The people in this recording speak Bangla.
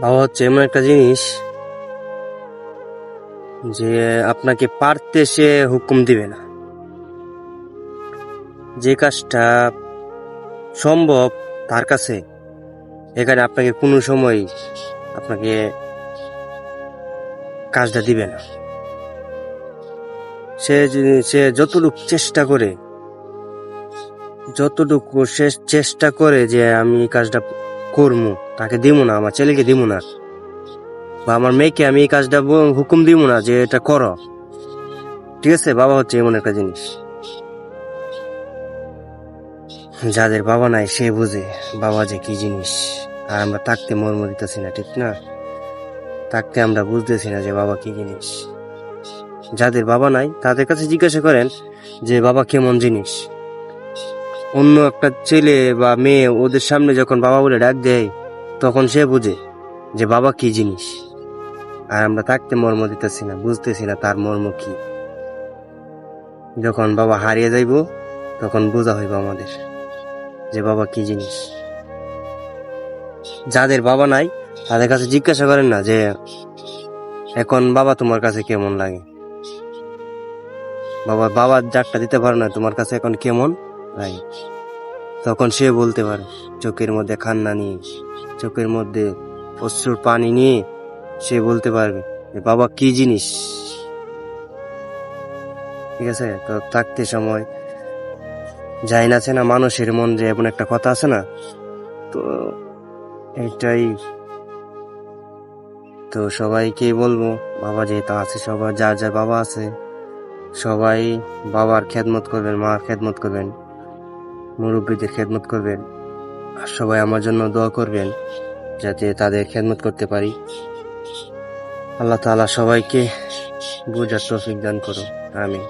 বাবা হচ্ছে এমন একটা জিনিস যে আপনাকে পারতে সে হুকুম দিবে না। যে কাজটা সম্ভব তার কাছে, এখানে আপনাকে কোনো সময় আপনাকে কাজটা দিবে না। সে যতটুকু সে চেষ্টা করে যে আমি এই কাজটা করবো, তাকে দিব না, আমার ছেলেকে দিব না বা আমার মেয়েকে আমি এই কাজটা হুকুম দিব না যে এটা করো। ঠিক আছে, বাবা হচ্ছে এমন একটা জিনিস, যাদের বাবা নাই সে বুঝে বাবা যে কি জিনিস। আর আমরা থাকতে মর্ম দিতেছি না, ঠিক না? থাকতে আমরা বুঝতেছি না যে বাবা কি জিনিস। যাদের বাবা নাই তাদের কাছে জিজ্ঞাসা করেন যে বাবা কেমন জিনিস। অন্য একটা ছেলে বা মেয়ে ওদের সামনে যখন বাবা বলে ডাক দেয়, তখন সে বুঝে যে বাবা কি জিনিস। আর আমরা থাকতে মর্ম দিতেছি না, বুঝতেছি না তার মর্ম কি। যখন বাবা হারিয়ে যাইব তখন বোঝা হইব আমাদের যে বাবা কি জিনিস। যাদের বাবা নাই তাদের কাছে জিজ্ঞাসা করেন না যে এখন বাবা তোমার কাছে কেমন লাগে। বাবা যারটা দিতে পারে না তোমার কাছে এখন কেমন লাগে, তখন সে বলতে পারে চোখের মধ্যে কান্না নিয়ে, চোখের মধ্যে অশ্রুর পানি নিয়ে সে বলতে পারবে যে বাবা কি জিনিস। ঠিক আছে, তো থাকতে সময় যাই না না মানুষের মন, যে এমন একটা কথা আছে না, তো এইটাই। তো সবাইকে বলবো বাবা যেহেতু আছে, সবার যার যার বাবা আছে সবাই বাবার খেদমত করবেন, মার খেদমত করবেন, মুরব্বীদের খেদমত করবেন। আর সবাই আমার জন্য দোয়া করবেন যাতে তাদের খেদমত করতে পারি। আল্লাহ তাআলা সবাইকে বুঝার তৌফিক দান করুন, আমিন।